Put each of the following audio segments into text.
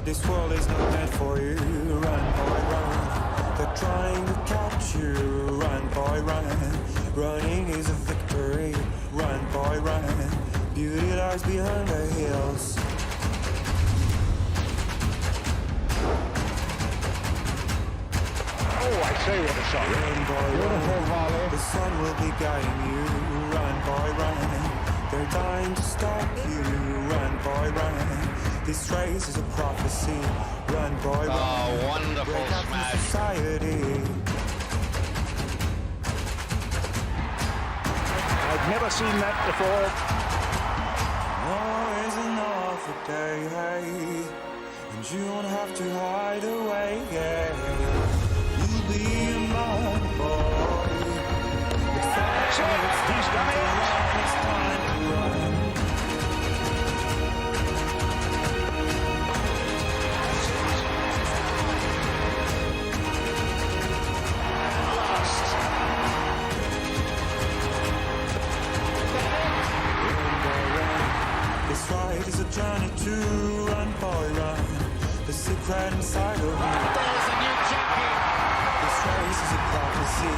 This world is not meant for you. Run, boy, run. They're trying to catch you. Run, boy, run. Running is a victory. Run, boy, run. Beauty lies behind the hills. Oh, I say, what a shot. Run, boy, run. The sun will be guiding you. Run, boy, run. They're dying to stop you. Run, boy, run. This race is a prophecy. Run, boy, run. Oh, wonderful smash. Society. I've never seen that before. Tomorrow is another day, hey, and you don't have to hide away, yeah. You'll be a man, boy. That's it. He's done it. It's time to run. This ride is a journey to run, boy, run. The secret inside of me. There's a new champion. This race is a prophecy.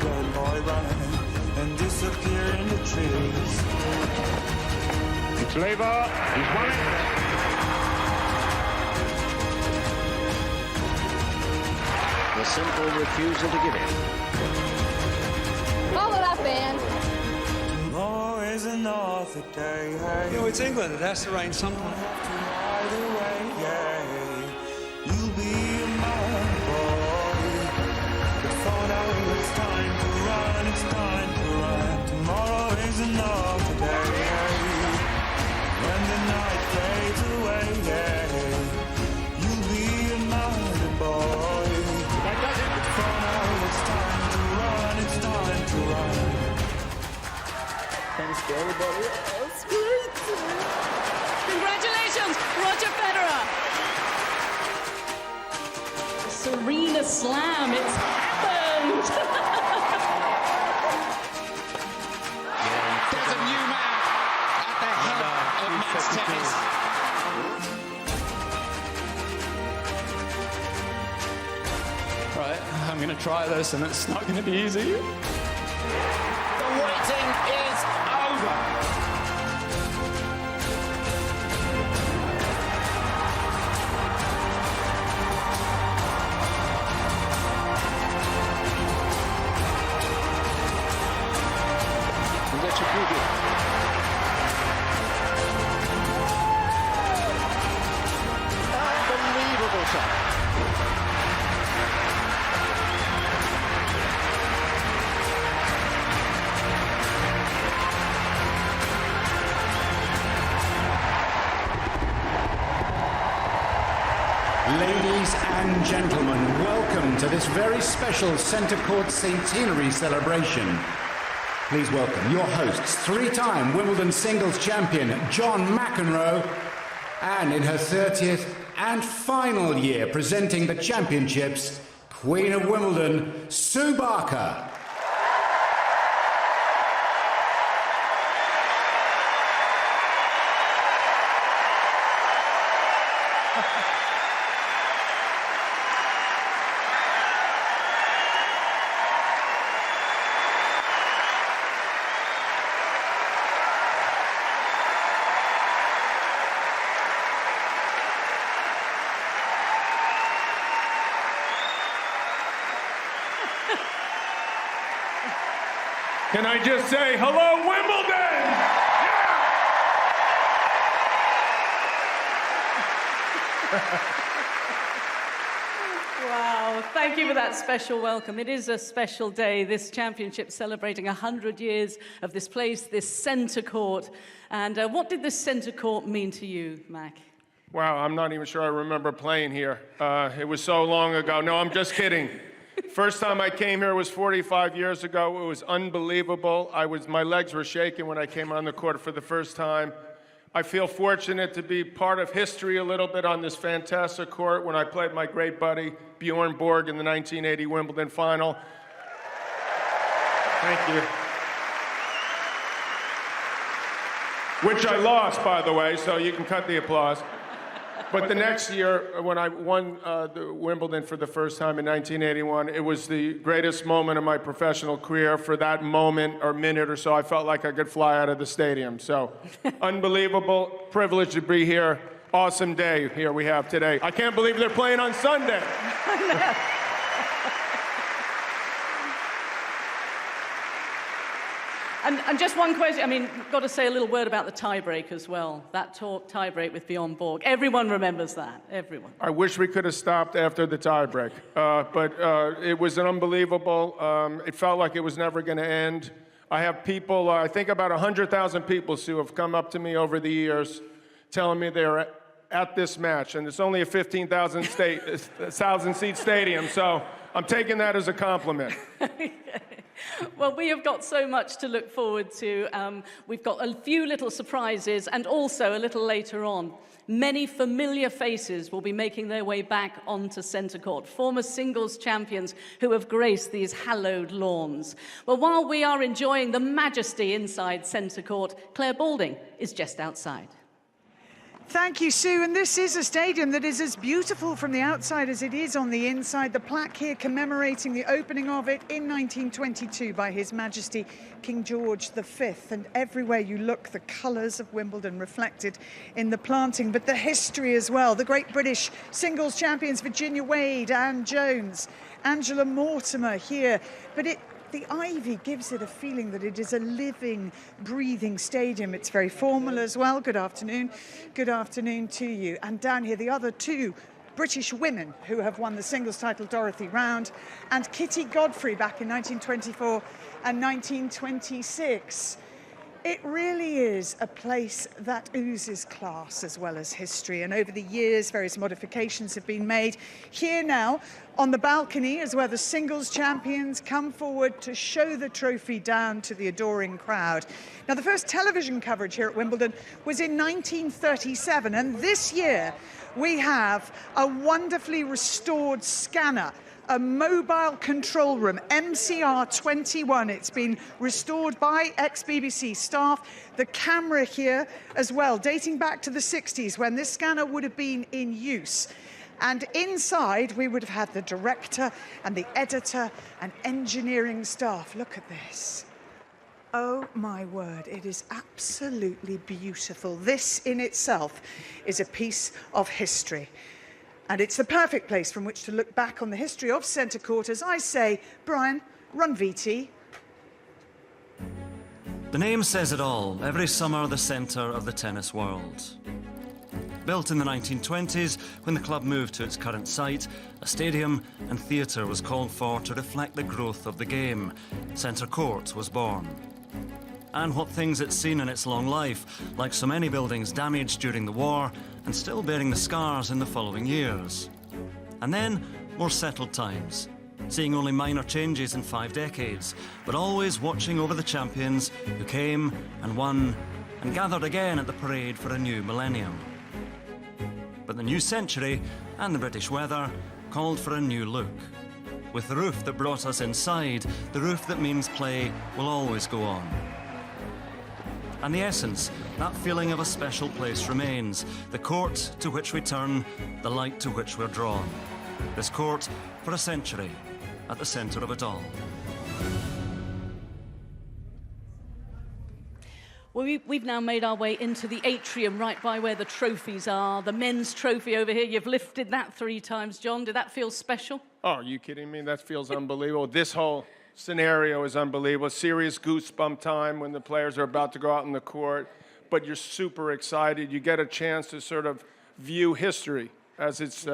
Run, boy, run, and disappear in the trees. It's Lever. He's won it. The simple refusal to give in. Follow that band. Tomorrow is another day, hey. You know, it's England. It has to rain sometime. Have to hide away, yeah. You'll be a man, boy. But for now it's time to run, it's time to run. Tomorrow is another day, hey. When the night fades away, yeah. You'll be a man, boy. But for now it's time to run, it's time to run. Thanks to everybody else. Congratulations, Roger Federer. Serena Slam, it's happened. There's a new man at the head of men's tennis. Right, I'm going to try this, and it's not going to be easy. The waiting is over. And that's a good. Unbelievable shot. Ladies and gentlemen, welcome to this very special Centre Court Centenary celebration. Please welcome your hosts, three-time Wimbledon singles champion John McEnroe, and in her 30th and final year presenting the championships, Queen of Wimbledon, Sue Barker. Can I just say, hello, Wimbledon! Wow, thank you for that special welcome. It is a special day, this championship celebrating 100 years of this place, this centre court. And what did this centre court mean to you, Mac? Wow, I'm not even sure I remember playing here. It was so long ago. No, I'm just kidding. First time I came here was 45 years ago. It was unbelievable. My legs were shaking when I came on the court for the first time. I feel fortunate to be part of history a little bit on this fantastic court when I played my great buddy Bjorn Borg in the 1980 Wimbledon final. Thank you. Which I lost, by the way, so you can cut the applause. But the next year, when I won the Wimbledon for the first time in 1981, it was the greatest moment of my professional career. For that moment or minute or so, I felt like I could fly out of the stadium. So, unbelievable privilege to be here. Awesome day here we have today. I can't believe they're playing on Sunday. And just one question, I mean, got to say a little word about the tie-break as well. That tie-break with Bjorn Borg. Everyone remembers that, everyone. I wish we could have stopped after the tie-break. But it was an unbelievable, it felt like it was never going to end. I have people, I think about 100,000 people, Sue, have come up to me over the years telling me they're at this match. And it's only a 15,000-seat stadium, so I'm taking that as a compliment. Well, we have got so much to look forward to. We've got a few little surprises, and also a little later on, many familiar faces will be making their way back onto centre court, former singles champions who have graced these hallowed lawns. Well, while we are enjoying the majesty inside centre court, Claire Balding is just outside. Thank you, Sue. And this is a stadium that is as beautiful from the outside as it is on the inside. The plaque here commemorating the opening of it in 1922 by His Majesty King George V. And everywhere you look, the colours of Wimbledon reflected in the planting, but the history as well. The great British singles champions, Virginia Wade, Anne Jones, Angela Mortimer here. But the ivy gives it a feeling that it is a living, breathing stadium. It's very formal as well. Good afternoon. Good afternoon to you. And down here, the other two British women who have won the singles title, Dorothy Round and Kitty Godfrey, back in 1924 and 1926. It really is a place that oozes class as well as history. And over the years, various modifications have been made. Here now, on the balcony, is where the singles champions come forward to show the trophy down to the adoring crowd. Now, the first television coverage here at Wimbledon was in 1937. And this year, we have a wonderfully restored scanner, a mobile control room, MCR21. It's been restored by ex-BBC staff. The camera here as well, dating back to the 60s when this scanner would have been in use. And inside, we would have had the director and the editor and engineering staff. Look at this. Oh my word, it is absolutely beautiful. This in itself is a piece of history. And it's the perfect place from which to look back on the history of centre court. As I say, Brian, run VT. The name says it all. Every summer, the centre of the tennis world. Built in the 1920s, when the club moved to its current site, a stadium and theatre was called for to reflect the growth of the game. Centre Court was born. And what things it's seen in its long life, like so many buildings damaged during the war and still bearing the scars in the following years. And then, more settled times, seeing only minor changes in 5 decades, but always watching over the champions who came and won and gathered again at the parade for a new millennium. But the new century and the British weather called for a new look. With the roof that brought us inside, the roof that means play will always go on. And the essence, that feeling of a special place remains. The court to which we turn, the light to which we're drawn. This court for a century, at the centre of it all. Well, we've now made our way into the atrium right by where the trophies are. The men's trophy over here, you've lifted that 3 times, John. Did that feel special? Oh, are you kidding me? That feels unbelievable. This whole scenario is unbelievable. Serious goosebump time when the players are about to go out in the court, but you're super excited. You get a chance to sort of view history as it's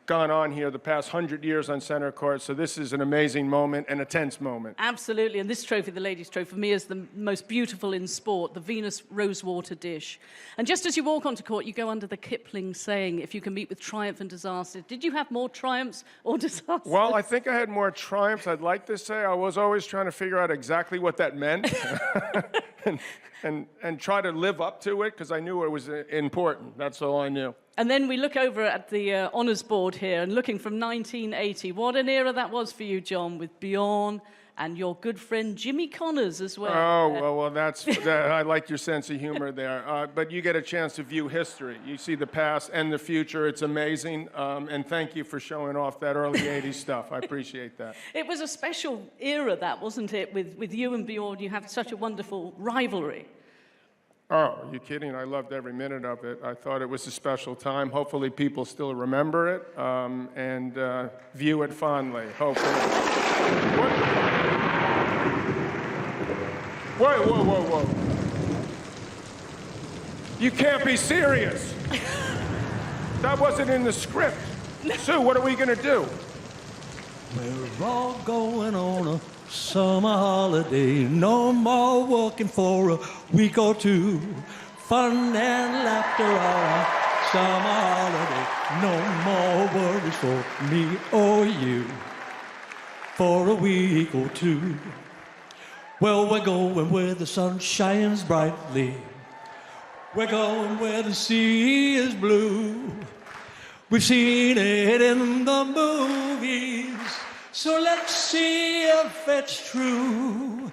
gone on here the past 100 years on center court. So this is an amazing moment and a tense moment. Absolutely, and this trophy, the ladies' trophy, for me is the most beautiful in sport, the Venus Rosewater dish. And just as you walk onto court, you go under the Kipling saying, if you can meet with triumph and disaster. Did you have more triumphs or disasters? Well, I think I had more triumphs. I'd like to say I was always trying to figure out exactly what that meant and try to live up to it because I knew it was important. That's all I knew. And then we look over at the honours board here and looking from 1980. What an era that was for you, John, with Bjorn and your good friend Jimmy Connors as well. Oh, well, that's, I like your sense of humor there. But you get a chance to view history. You see the past and the future. It's amazing. And thank you for showing off that early 80s stuff. I appreciate that. It was a special era, that, wasn't it? With you and Bjorn, you have such a wonderful rivalry. Oh, are you kidding? I loved every minute of it. I thought it was a special time. Hopefully people still remember it and view it fondly, hopefully. Whoa, whoa, whoa, whoa. You can't be serious. That wasn't in the script. Sue, what are we going to do? We're all going on a summer holiday, no more working for a week or two. Fun and laughter on a summer holiday, no more worries for me or you for a week or two. Well, we're going where the sun shines brightly. We're going where the sea is blue. We've seen it in the movies, so let's see if it's true.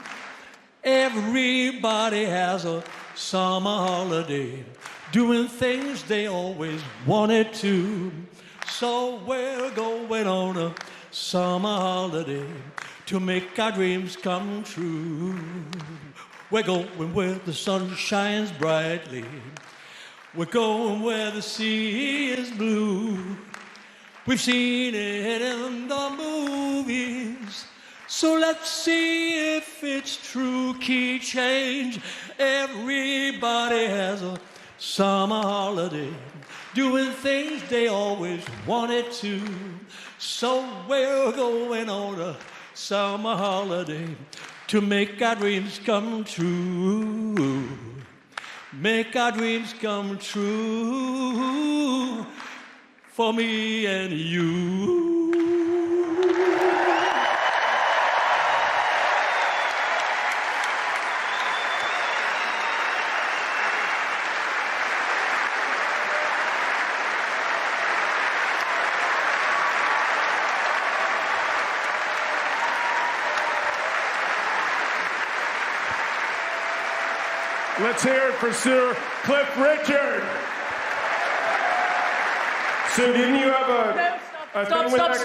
Everybody has a summer holiday, doing things they always wanted to. So we're going on a summer holiday to make our dreams come true. We're going where the sun shines brightly. We're going where the sea is blue. We've seen it in the movies, so let's see if it's true. Key change, everybody has a summer holiday, doing things they always wanted to. So we're going on a summer holiday to make our dreams come true. Make our dreams come true for me and you. Let's hear it for Sir Cliff Richard. Sue, didn't you have a... No, stop.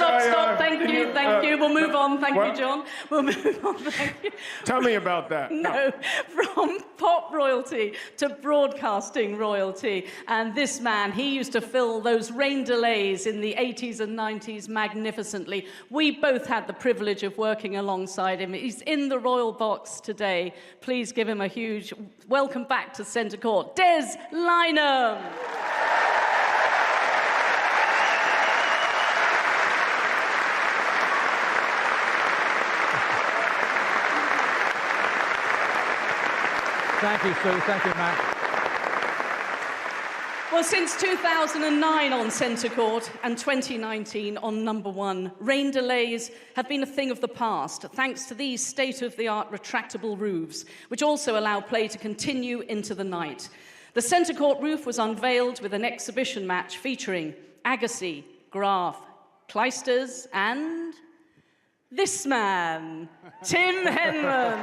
Thank you. We'll move on. Thank you, John. We'll move on. Thank you. Tell me about that. No, from pop royalty to broadcasting royalty. And this man, he used to fill those rain delays in the 80s and 90s magnificently. We both had the privilege of working alongside him. He's in the royal box today. Please give him a huge welcome back to Centre Court. Des Lynam. Thank you, Sue. Thank you, Matt. Well, since 2009 on Centre Court and 2019 on Number One, rain delays have been a thing of the past, thanks to these state-of-the-art retractable roofs, which also allow play to continue into the night. The Centre Court roof was unveiled with an exhibition match featuring Agassi, Graf, Clijsters, and this man, Tim Henman.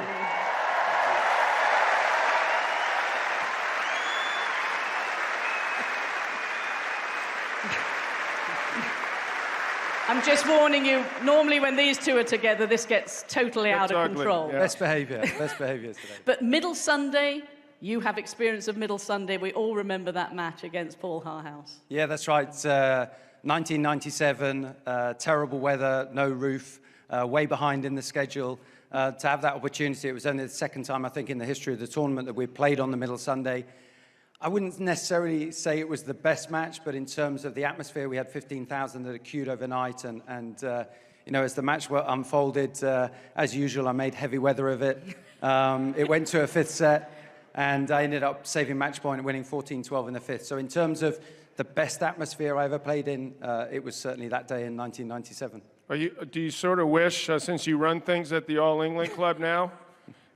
I'm just warning you, normally when these two are together, this gets totally out of control. Yeah. Best behaviour today. But Middle Sunday, you have experience of Middle Sunday. We all remember that match against Paul Harhouse. Yeah, that's right. 1997, terrible weather, no roof, way behind in the schedule. To have that opportunity, it was only the second time, I think, in the history of the tournament that we played on the Middle Sunday. I wouldn't necessarily say it was the best match, but in terms of the atmosphere, we had 15,000 that had queued overnight, and you know, as the match unfolded, as usual, I made heavy weather of it. It went to a fifth set, and I ended up saving match point and winning 14-12 in the fifth. So in terms of the best atmosphere I ever played in, it was certainly that day in 1997. Do you sort of wish, since you run things at the All England Club now,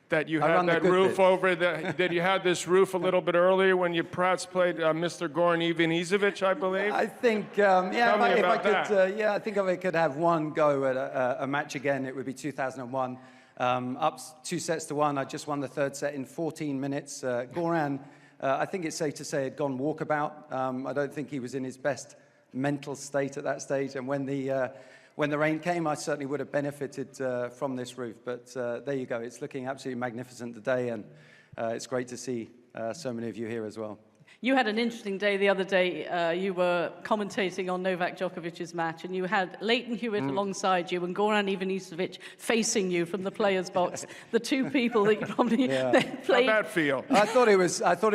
that you had that roof over, that you had this roof a little bit earlier when you perhaps played Mr. Goran Ivanisevic, I believe? I think, I think if I could have one go at a match again, it would be 2001. Up 2-1. I just won the third set in 14 minutes. Goran, I think it's safe to say, had gone walkabout. I don't think he was in his best mental state at that stage. And when the rain came, I certainly would have benefited from this roof. But there you go. It's looking absolutely magnificent today, and it's great to see so many of you here as well. You had an interesting day the other day. You were commentating on Novak Djokovic's match, and you had Leighton Hewitt alongside you and Goran Ivanisevic facing you from the players' box. The two people that you probably played. How'd that feel? I thought it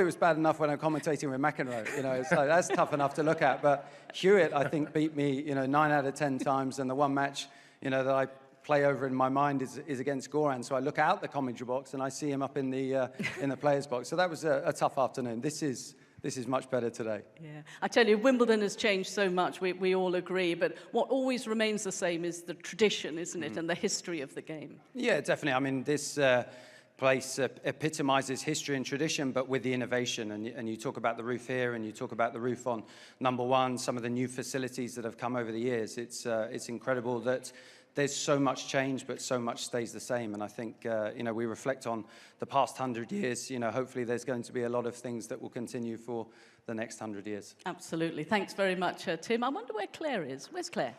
was bad enough when I'm commentating with McEnroe. You know, it's like, that's tough enough to look at. But Hewitt, I think, beat me, 9 out of 10 times, and the one match, that I play over in my mind is against Goran. So I look out the commentary box and I see him up in the players' box. So that was a tough afternoon. This is much better today. Yeah, I tell you, Wimbledon has changed so much, we all agree, but what always remains the same is the tradition, isn't it, and the history of the game. Yeah, definitely. I mean, this place epitomizes history and tradition, but with the innovation. And you talk about the roof here, and you talk about the roof on number one, some of the new facilities that have come over the years. It's incredible that there's so much change, but so much stays the same. And I think, we reflect on the past 100 years. Hopefully there's going to be a lot of things that will continue for the next 100 years. Absolutely. Thanks very much, Tim. I wonder where Claire is. Where's Claire?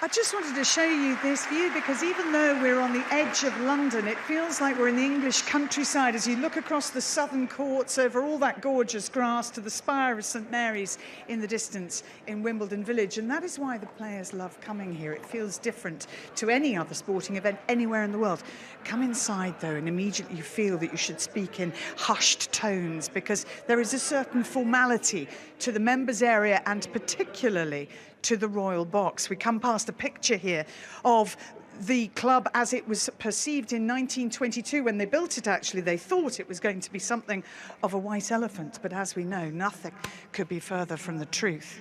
I just wanted to show you this view because even though we're on the edge of London, it feels like we're in the English countryside as you look across the southern courts over all that gorgeous grass to the spire of St Mary's in the distance in Wimbledon Village. And that is why the players love coming here. It feels different to any other sporting event anywhere in the world. Come inside, though, and immediately you feel that you should speak in hushed tones because there is a certain formality to the members' area and particularly to the royal box. We come past a picture here of the club as it was perceived in 1922 when they built it. Actually, they thought it was going to be something of a white elephant, but as we know, nothing could be further from the truth.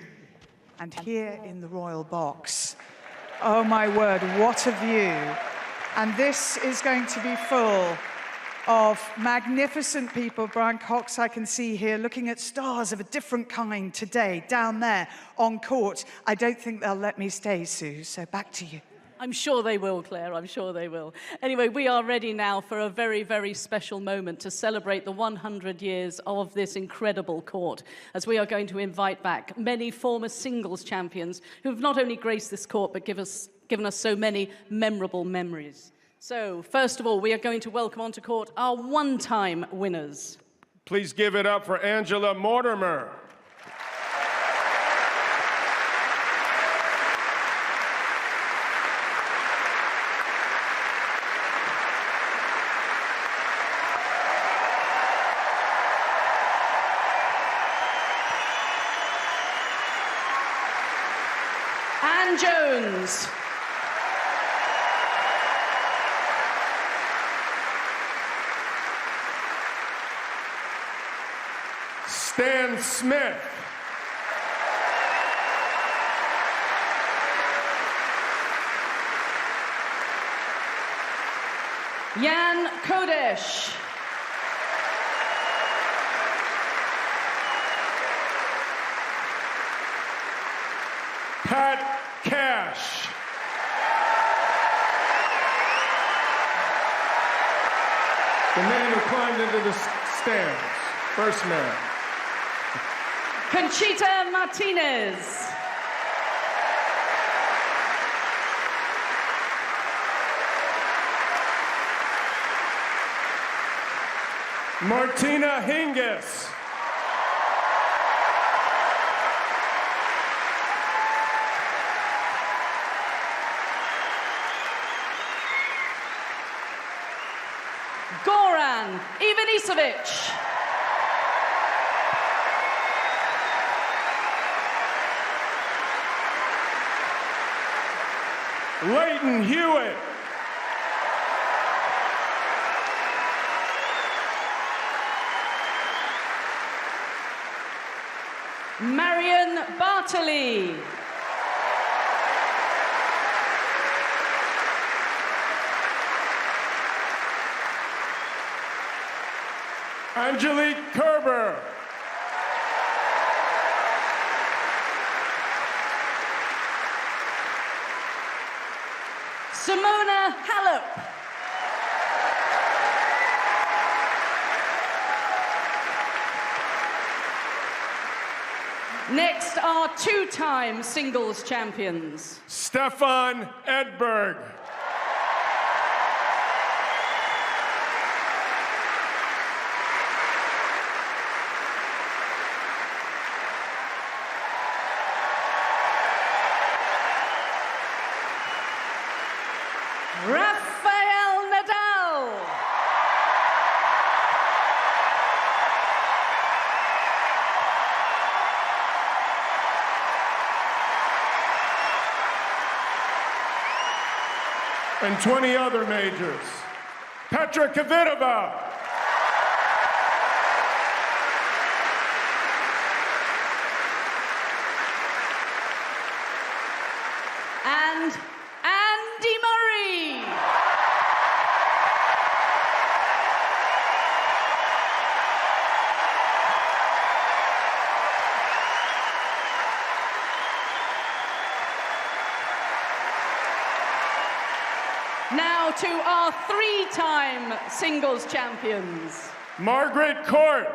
And here in the royal box, oh my word, what a view. And this is going to be full of magnificent people. Brian Cox, I can see here, looking at stars of a different kind today, down there on court. I don't think they'll let me stay, Sue, so back to you. I'm sure they will, Claire, I'm sure they will. Anyway, we are ready now for a very, very special moment to celebrate the 100 years of this incredible court, as we are going to invite back many former singles champions who have not only graced this court, but given us so many memorable memories. So, first of all, we are going to welcome onto court our one-time winners. Please give it up for Angela Mortimer. Ann Jones. Stan Smith. Jan Kodesh. Pat Cash. The man who climbed into the stands. First man. Conchita Martinez. Martina Hingis. Goran Ivanisevic. Leighton Hewitt. Marion Bartley. Angelique Kerber. Simona Halep. Next are two-time singles champions. Stefan Edberg. Rafael Nadal. And 20 other majors. Petra Kvitova. And Andy Murray. Now to our three-time singles champions. Margaret Court.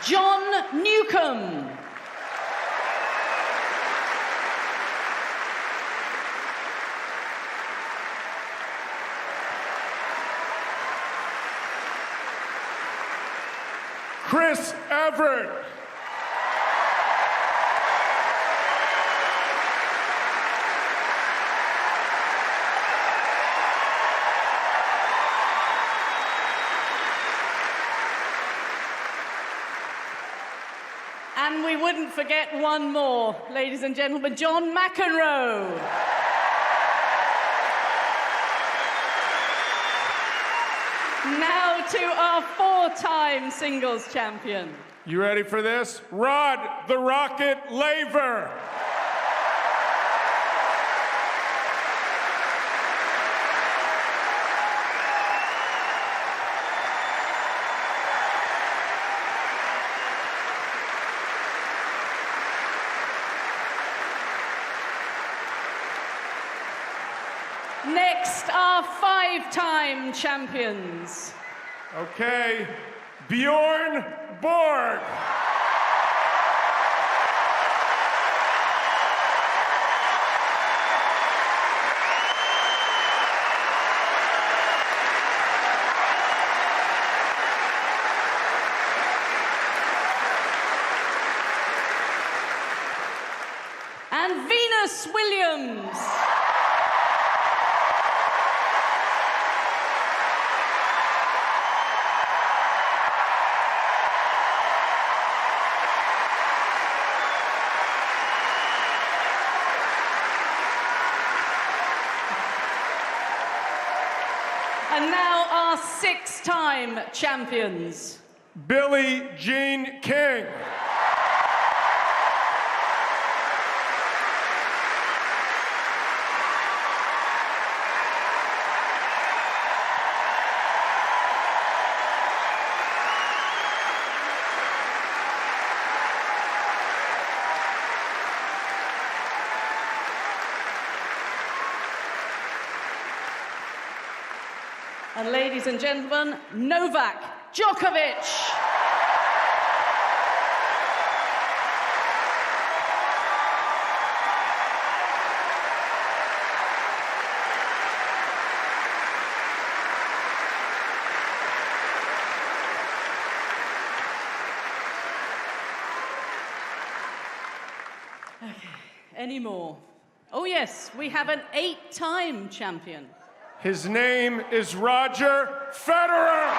John Newcomb. Chris Everett. And we wouldn't forget one more, ladies and gentlemen, John McEnroe. Now to our four-time singles champion. You ready for this? Rod the Rocket Laver. Next are five-time champions. Okay, Bjorn Borg. And Venus Williams. And now our six-time champions. Billie Jean King. And ladies and gentlemen, Novak Djokovic. Okay, any more? Oh yes, we have an eight-time champion. His name is Roger Federer.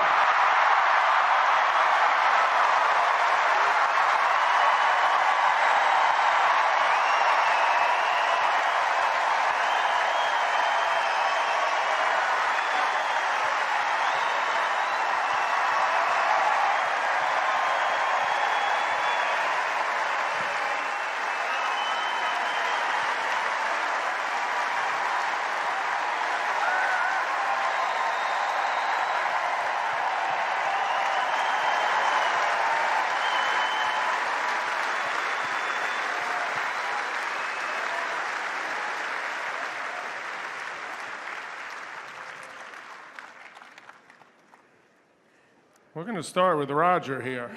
We're going to start with Roger here.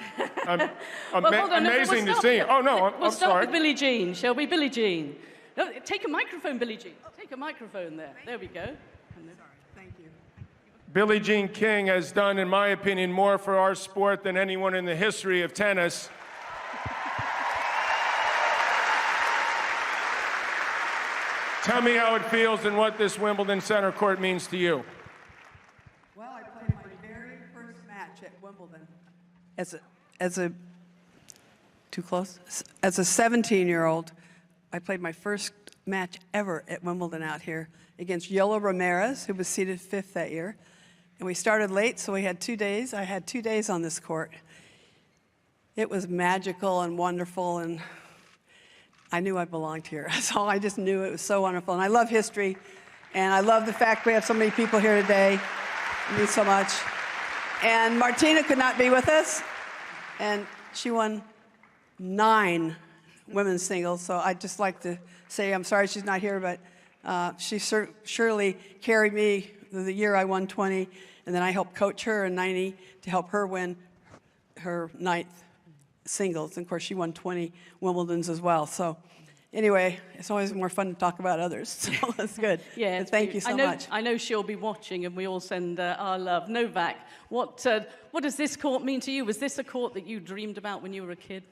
Well, hold on, amazing we'll to see. start- Oh, no, We'll I'm start sorry. with Billie Jean, shall we? Billie Jean. No, take a microphone, Billie Jean. Take a microphone there. There we go. Billie Jean King has done, in my opinion, more for our sport than anyone in the history of tennis. Tell me how it feels and what this Wimbledon center court means to you. Well, I played my very first match at Wimbledon as a too close? As a 17-year-old. I played my first match ever at Wimbledon out here against Yola Ramirez, who was seeded 5th that year. And we started late, so we had 2 days. I had 2 days on this court. It was magical and wonderful, and I knew I belonged here. So I just knew it was so wonderful. And I love history, and I love the fact we have so many people here today. It means so much. And Martina could not be with us, and she won 9 women's singles. So I'd just like to say I'm sorry she's not here, but she surely carried me the year I won 20, and then I helped coach her in 90 to help her win her 9th singles. And of course, she won 20 Wimbledons as well. So anyway, it's always more fun to talk about others. So that's good. Yeah, But thank you so much. I know she'll be watching, and we all send our love. Novak, what does this court mean to you? Was this a court that you dreamed about when you were a kid?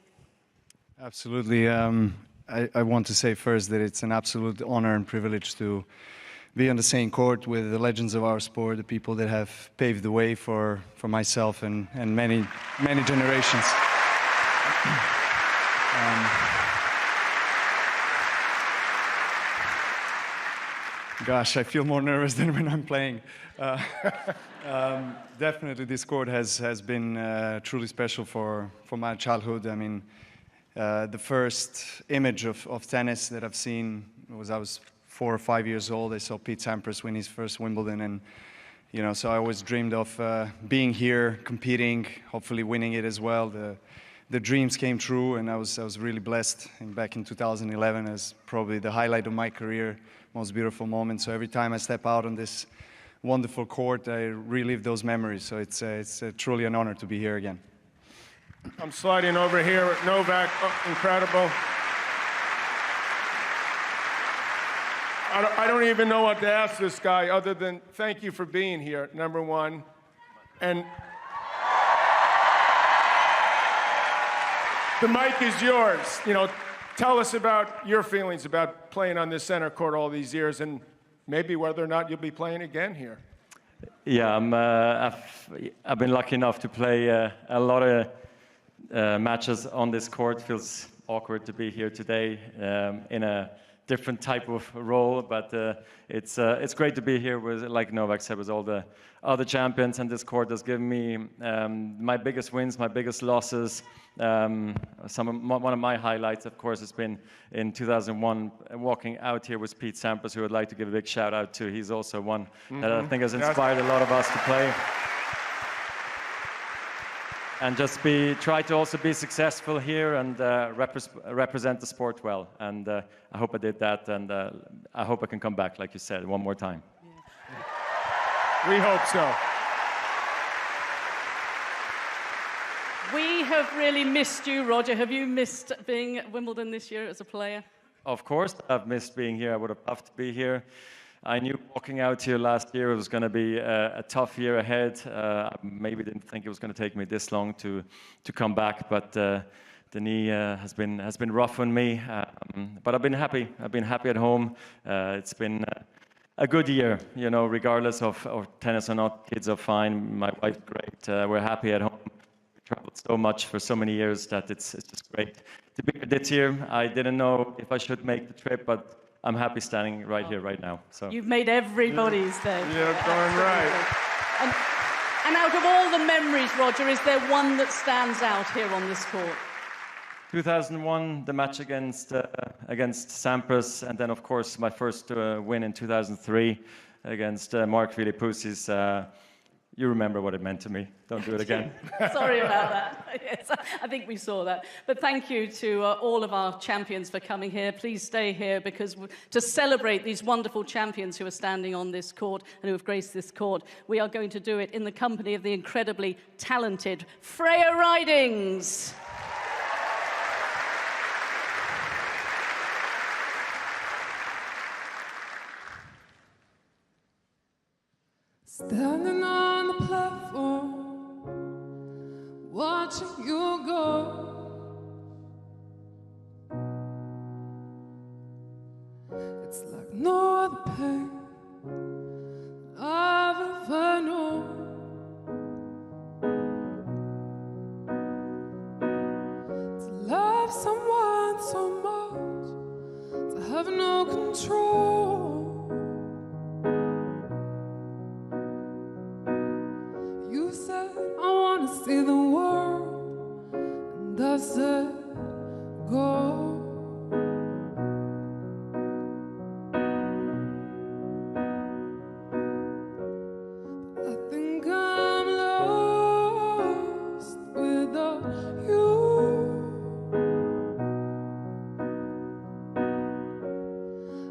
Absolutely. I want to say first that it's an absolute honor and privilege to be on the same court with the legends of our sport, the people that have paved the way for myself and many generations. Gosh, I feel more nervous than when I'm playing. Definitely, this court has been truly special for my childhood. I mean, the first image of tennis that I've seen was I was 4 or 5 years old. I saw Pete Sampras win his first Wimbledon, and so I always dreamed of being here, competing, hopefully winning it as well. The dreams came true, and I was really blessed. And back in 2011, as probably the highlight of my career, most beautiful moment. So every time I step out on this wonderful court, I relive those memories. So it's truly an honor to be here again. I'm sliding over here at Novak. Oh, incredible. I don't even know what to ask this guy other than thank you for being here, number one. And the mic is yours. Tell us about your feelings about playing on this center court all these years and maybe whether or not you'll be playing again here. Yeah, I've been lucky enough to play a lot of matches on this court. Feels awkward to be here today in a different type of role, but it's great to be here with, like Novak said, with all the other champions, and this court has given me my biggest wins, my biggest losses. One of my highlights, of course, has been in 2001, walking out here with Pete Sampras, who I'd like to give a big shout out to. He's also one that I think has inspired a lot of us to play. And just try to also be successful here and represent the sport well. And I hope I did that, and I hope I can come back, like you said, one more time. Yeah. We hope so. We have really missed you, Roger. Have you missed being at Wimbledon this year as a player? Of course, I've missed being here. I would have loved to be here. I knew walking out here last year it was going to be a tough year ahead. I maybe didn't think it was going to take me this long to come back, but the knee has been rough on me. But I've been happy. I've been happy at home. It's been a good year, regardless of tennis or not. Kids are fine. My wife's great. We're happy at home. We traveled so much for so many years that it's just great to be here this year. I didn't know if I should make the trip, but I'm happy standing right here, right now. So you've made everybody's day. You're darn right. And out of all the memories, Roger, is there one that stands out here on this court? 2001, the match against Sampras, and then of course my first win in 2003 against Mark Philippoussis. You remember what it meant to me. Don't do it again. Sorry about that. Yes, I think we saw that. But thank you to all of our champions for coming here. Please stay here because to celebrate these wonderful champions who are standing on this court and who have graced this court, we are going to do it in the company of the incredibly talented Freya Ridings. Standing on the platform, watching you go. It's like no other pain I've ever known. To love someone so much, to have no control. You said, I want to see the world, and I said, go. I think I'm lost without you.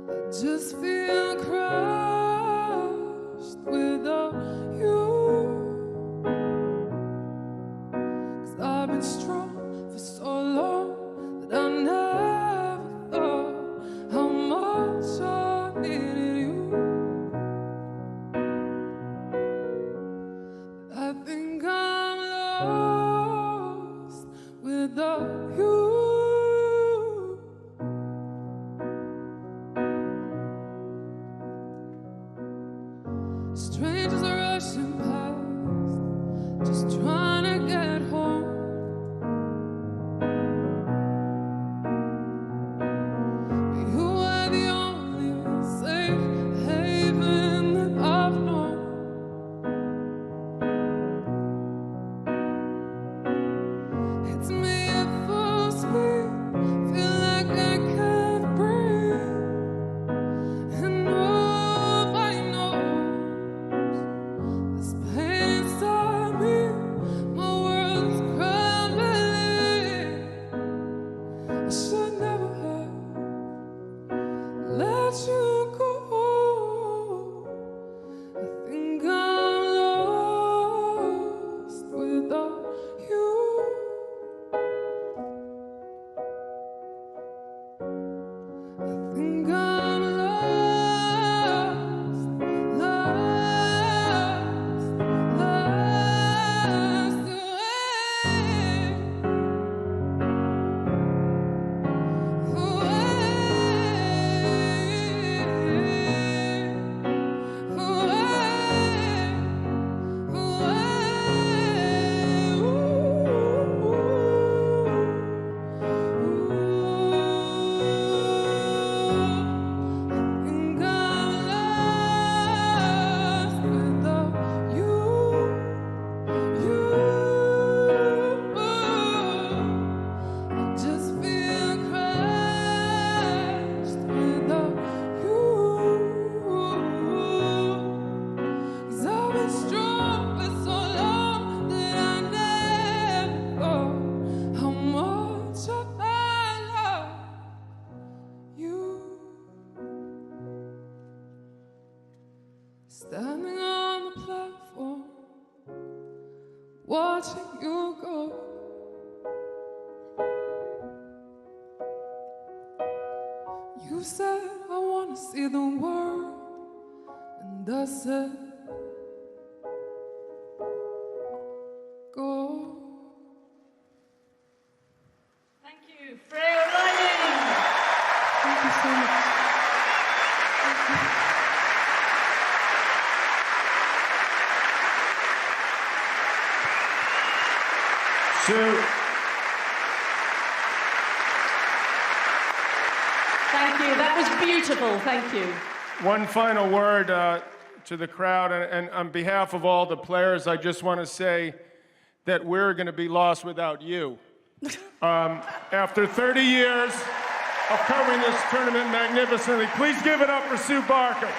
I just feel crushed without you. I've been strong for so long that I never thought how much I needed you. I think I'm lost without you. Strangers are rushing past, just trying to get home. Standing on the platform, watching you go. You said, I want to see the world, and I said, go. Thank you, Freya Riding. Thank you so much. Sue. Thank you. That was beautiful. Thank you. One final word to the crowd, and on behalf of all the players, I just want to say that we're going to be lost without you. After 30 years of covering this tournament magnificently, please give it up for Sue Barker.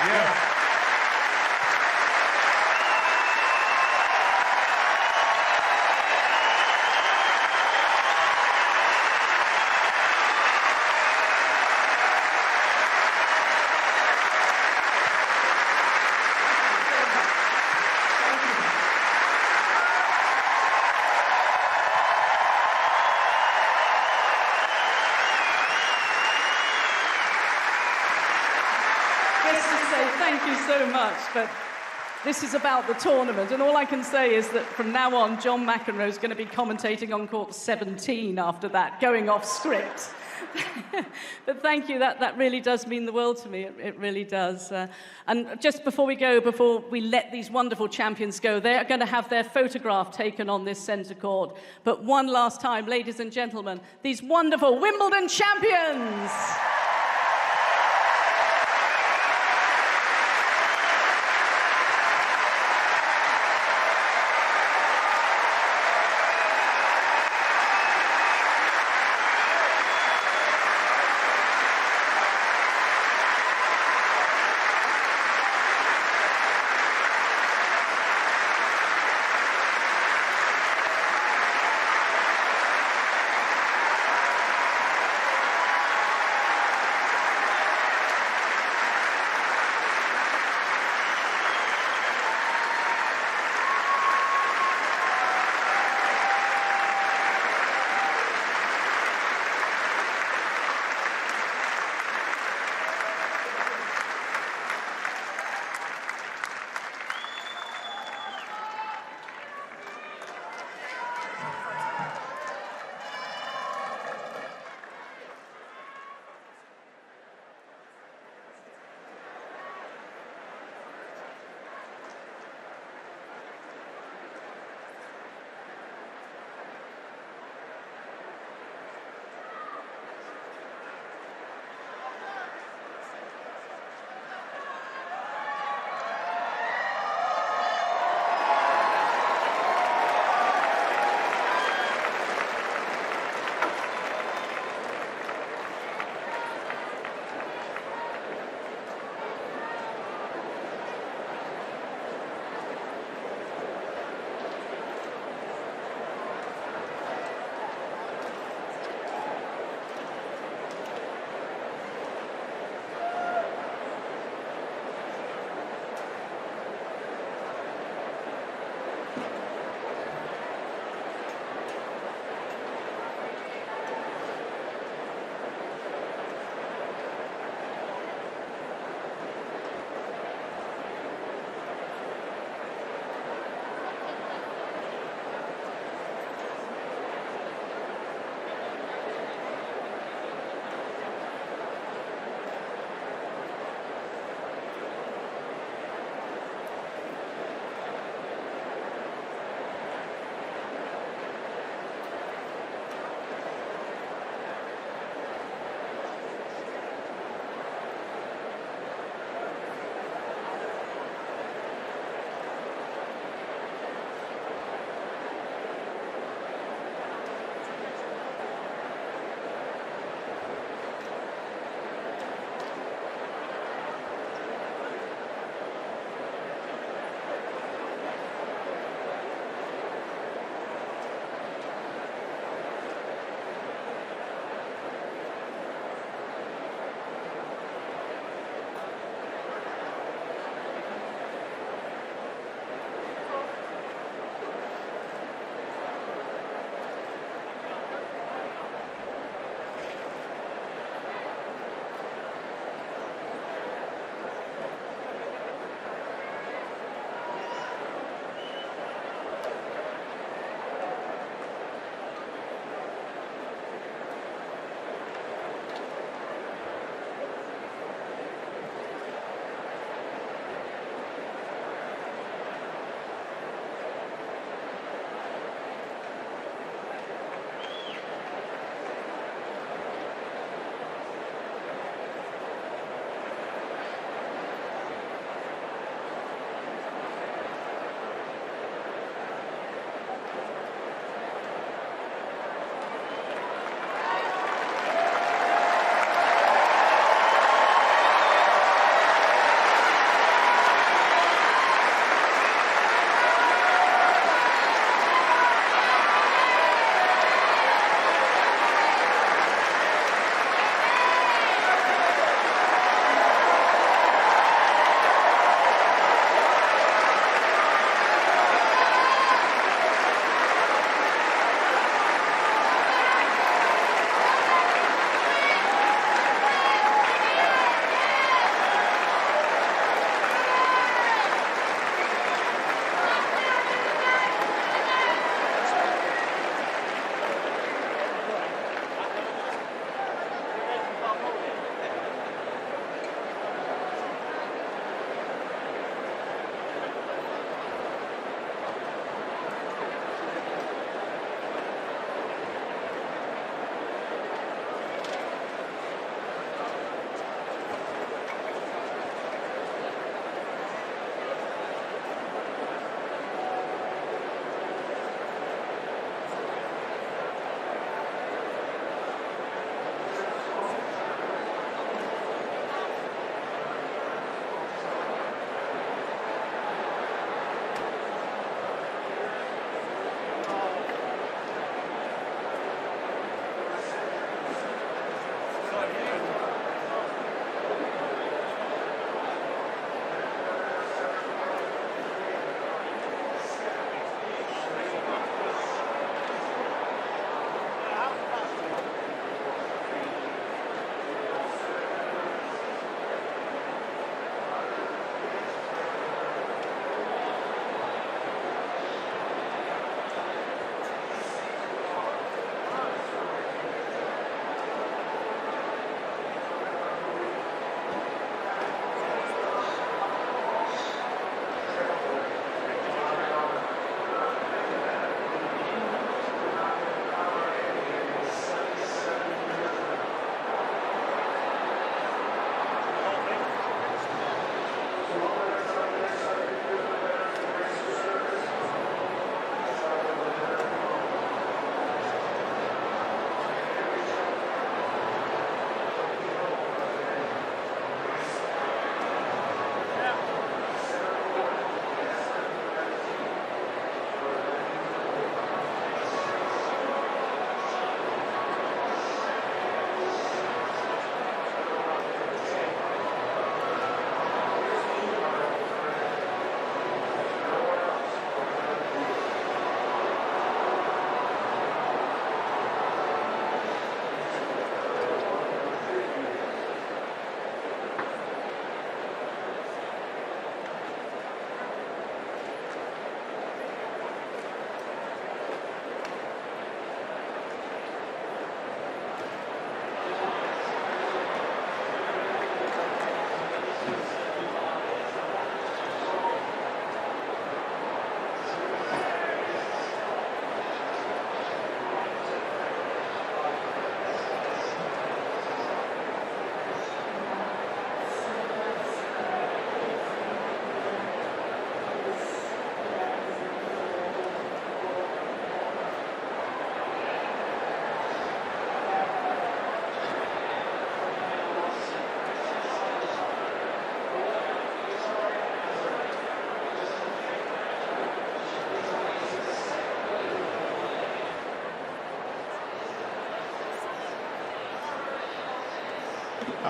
Yeah. Thank you so much, but this is about the tournament, and all I can say is that from now on, John McEnroe is going to be commentating on court 17 after that, going off script. But thank you, that really does mean the world to me, it really does. And just before we let these wonderful champions go, they're going to have their photograph taken on this centre court. But one last time, ladies and gentlemen, these wonderful Wimbledon champions!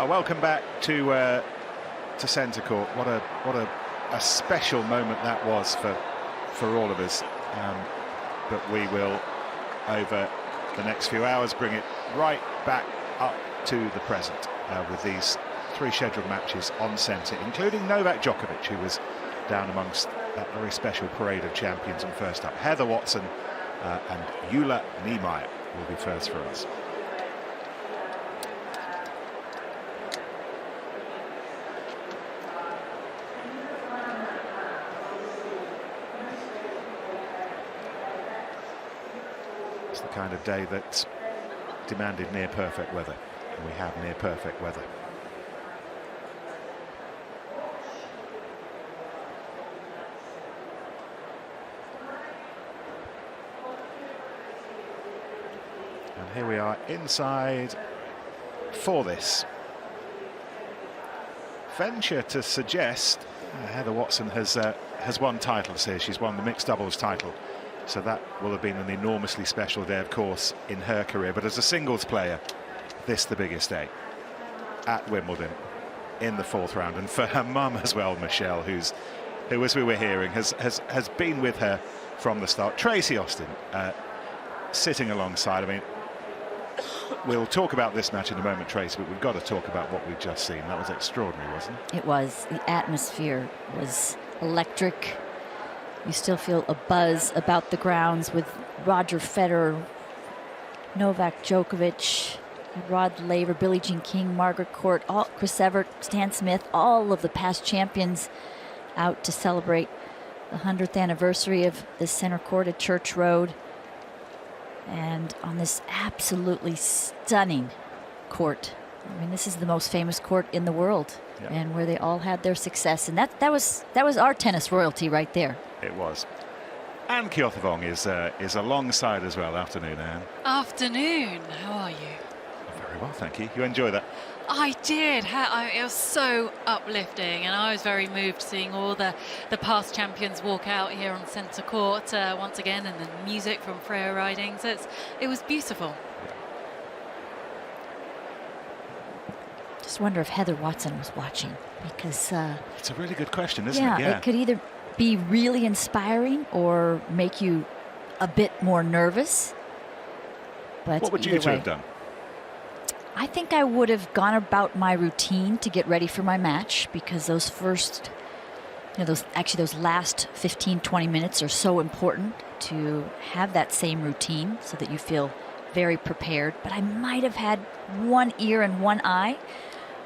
Welcome back to centre court. What a special moment that was for all of us. But we will, over the next few hours, bring it right back up to the present with these 3 scheduled matches on centre, including Novak Djokovic, who was down amongst that very special parade of champions. And first up, Heather Watson and Jule Niemeyer will be first for us. It's the kind of day that demanded near perfect weather, and we have near perfect weather. And here we are inside for this. Venture to suggest Heather Watson has won titles here. She's won the mixed doubles title. So that will have been an enormously special day, of course, in her career. But as a singles player, this the biggest day at Wimbledon in the 4th round. And for her mum as well, Michelle, who, as we were hearing, has been with her from the start. Tracy Austin sitting alongside. I mean, we'll talk about this match in a moment, Tracy, but we've got to talk about what we've just seen. That was extraordinary, wasn't it? It was. The atmosphere was electric. You still feel a buzz about the grounds with Roger Federer, Novak Djokovic, Rod Laver, Billie Jean King, Margaret Court, Chris Evert, Stan Smith, all of the past champions out to celebrate the 100th anniversary of the center court at Church Road. And on this absolutely stunning court. I mean, this is the most famous court in the world, and where they all had their success. And that was our tennis royalty right there. It was. Anne Kjotevong is alongside as well. Afternoon, Anne. Afternoon. How are you? Very well, thank you. You enjoy that? I did. It was so uplifting, and I was very moved seeing all the past champions walk out here on centre court once again, and the music from Freya Riding. So it was beautiful. Just wonder if Heather Watson was watching, because it's a really good question, isn't it? Yeah, it could either be really inspiring or make you a bit more nervous. But what would you two have done? I think I would have gone about my routine to get ready for my match, because those first, those last 15-20 minutes are so important to have that same routine so that you feel very prepared. But I might have had one ear and one eye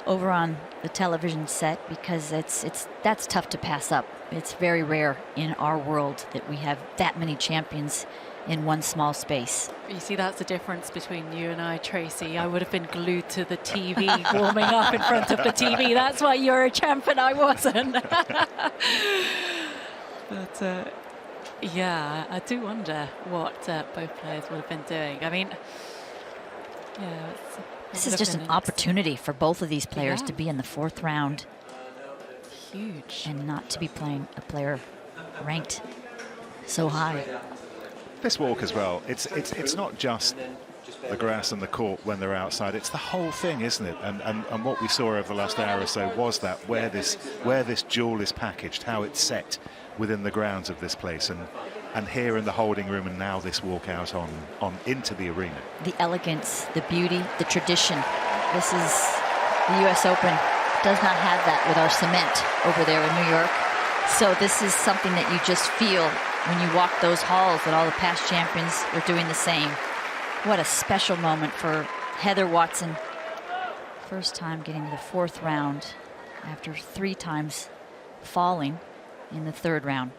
over on the television set, because that's tough to pass up. It's very rare in our world that we have that many champions in one small space. You see, that's the difference between you and I, Tracy. I would have been glued to the TV, warming up in front of the TV. That's why you're a champ and I wasn't. But yeah, I do wonder what both players would have been doing. I mean, yeah. This is just an opportunity for both of these players to be in the 4th round. Huge. And not to be playing a player ranked so high. This walk as well, it's not just the grass and the court when they're outside, it's the whole thing, isn't it? And what we saw over the last hour or so was that where this jewel is packaged, how it's set within the grounds of this place, and here in the holding room, and now this walk out on into the arena. The elegance, the beauty, the tradition. This is the US Open. Does not have that with our cement over there in New York. So this is something that you just feel when you walk those halls, that all the past champions are doing the same. What a special moment for Heather Watson. First time getting to the 4th round after 3 times falling in the 3rd round.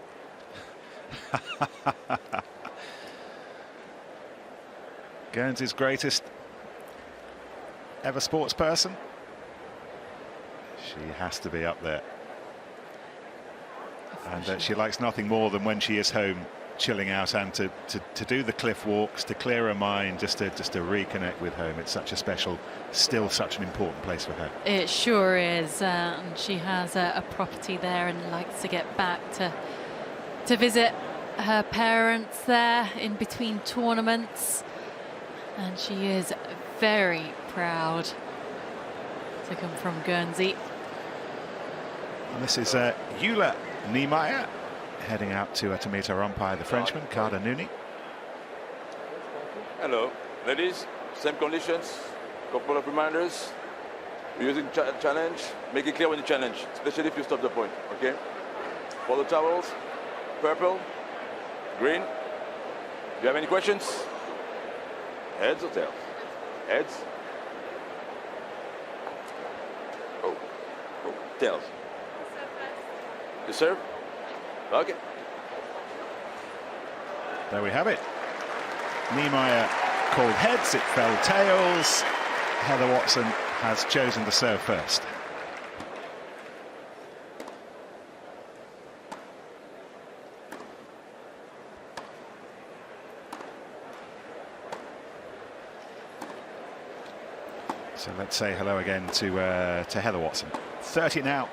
Guernsey's greatest ever sports person. She has to be up there. And she likes nothing more than when she is home, chilling out, and to do the cliff walks, to clear her mind, just to reconnect with home. It's such a special, still such an important place for her. It sure is. And she has a property there and likes to get back to visit her parents there in between tournaments. And she is very proud to come from Guernsey. And this is Eula Niemeyer heading out to meet her umpire, the Frenchman, Carter Nooney. Hello, ladies. Same conditions. Couple of reminders. We're using challenge. Make it clear when you challenge, especially if you stop the point. Okay. For the towels, purple, green. Do you have any questions? Heads or tails? Heads. Oh, tails. You serve? Okay. There we have it. Niemeyer called heads, it fell tails. Heather Watson has chosen to serve first. So let's say hello again to Heather Watson. 30 now.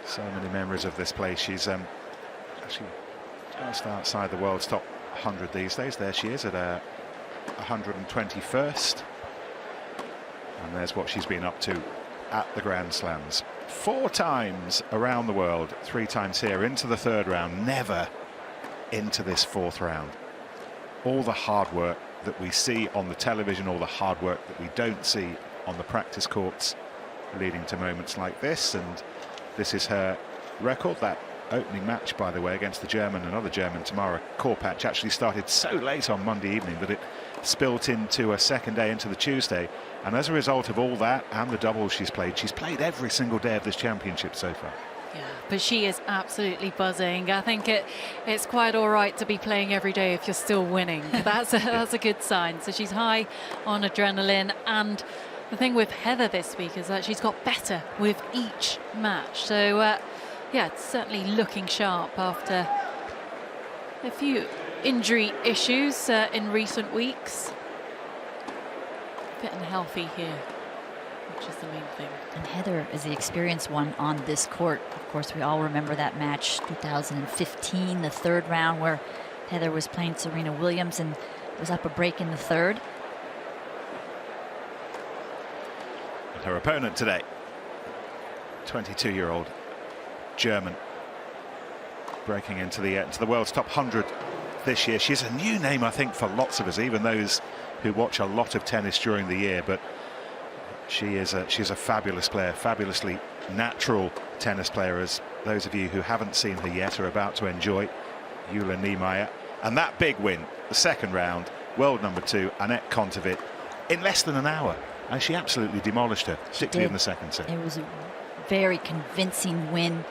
So many memories of this place. She's actually just outside the world's top 100 these days. There she is at 121st. And there's what she's been up to at the Grand Slams. 4 times around the world, 3 times here into the 3rd round, never into this 4th round. All the hard work that we see on the television, all the hard work that we don't see on the practice courts, leading to moments like this. And this is her record. That opening match, by the way, against the German, another German, Tamara Korpach, actually started so late on Monday evening that it spilt into a second day, into the Tuesday. And as a result of all that and the doubles she's played every single day of this championship so far. Yeah, but she is absolutely buzzing. I think it's quite all right to be playing every day if you're still winning. That's a good sign. So she's high on adrenaline, and the thing with Heather this week is that she's got better with each match. So yeah, it's certainly looking sharp after a few injury issues in recent weeks. Fit and healthy here, which is the main thing. And Heather is the experienced one on this court. Of course, we all remember that match, 2015, the 3rd round, where Heather was playing Serena Williams and was up a break in the 3rd. And her opponent today, 22-year-old German, breaking into the world's top 100 this year. She's a new name, I think, for lots of us, even those who watch a lot of tennis during the year. But she's a fabulous player, fabulously natural tennis player, as those of you who haven't seen her yet are about to enjoy. Eula Niemeyer. And that big win, the 2nd round, world number 2, Anett Kontaveit, in less than an hour. And she absolutely demolished her, particularly in the 2nd set. It was a very convincing win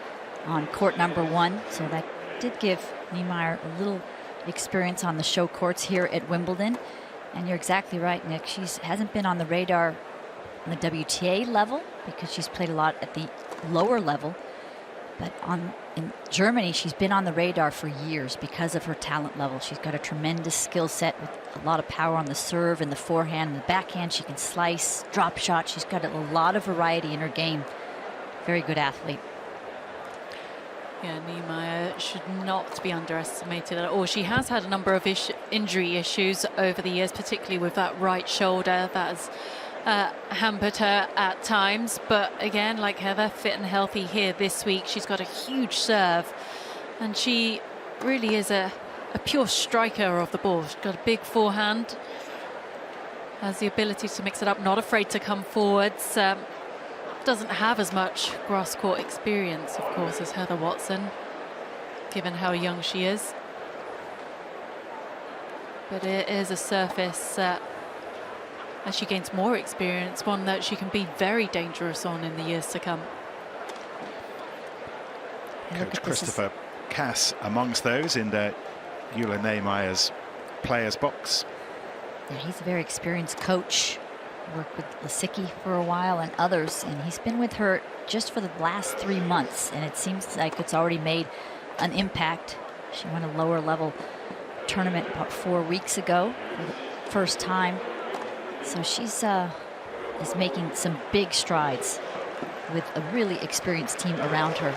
on court number 1. So that did give Niemeyer a little experience on the show courts here at Wimbledon. And you're exactly right, Nick. She hasn't been on the radar on the WTA level because she's played a lot at the lower level. But in Germany, she's been on the radar for years because of her talent level. She's got a tremendous skill set with a lot of power on the serve and the forehand and the backhand. She can slice, drop shot. She's got a lot of variety in her game. Very good athlete. Yeah, Niemeyer should not be underestimated at all. She has had a number of injury issues over the years, particularly with that right shoulder that has hampered her at times. But again, like Heather, fit and healthy here this week. She's got a huge serve, and she really is a pure striker of the ball. She's got a big forehand, has the ability to mix it up, not afraid to come forwards. Doesn't have as much grass court experience, of course, as Heather Watson, given how young she is. But it is a surface, as she gains more experience, one that she can be very dangerous on in the years to come. Coach Christopher Cass amongst those in Eula Niemeyer's players box. Yeah, he's a very experienced coach. Worked with Lisicki for a while and others, and he's been with her just for the last 3 months, and it seems like it's already made an impact. She won a lower level tournament about 4 weeks ago for the first time, so she's is making some big strides with a really experienced team around her.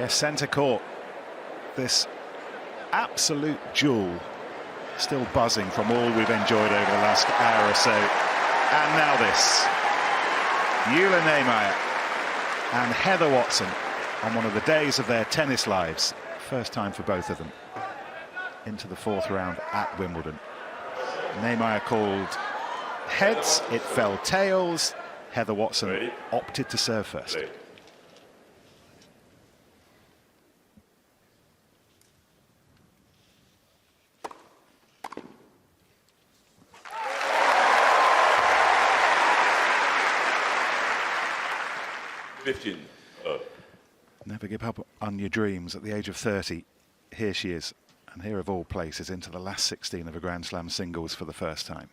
Yes, centre court. This absolute jewel still buzzing from all we've enjoyed over the last hour or so. And now this. Eula Neymeyer and Heather Watson on one of the days of their tennis lives. First time for both of them into the fourth round at Wimbledon. Neymeyer called heads, it fell tails. Heather Watson opted to serve first. Play. Never give up on your dreams at the age of 30. Here she is, and here of all places into the last 16 of a Grand Slam singles for the first time.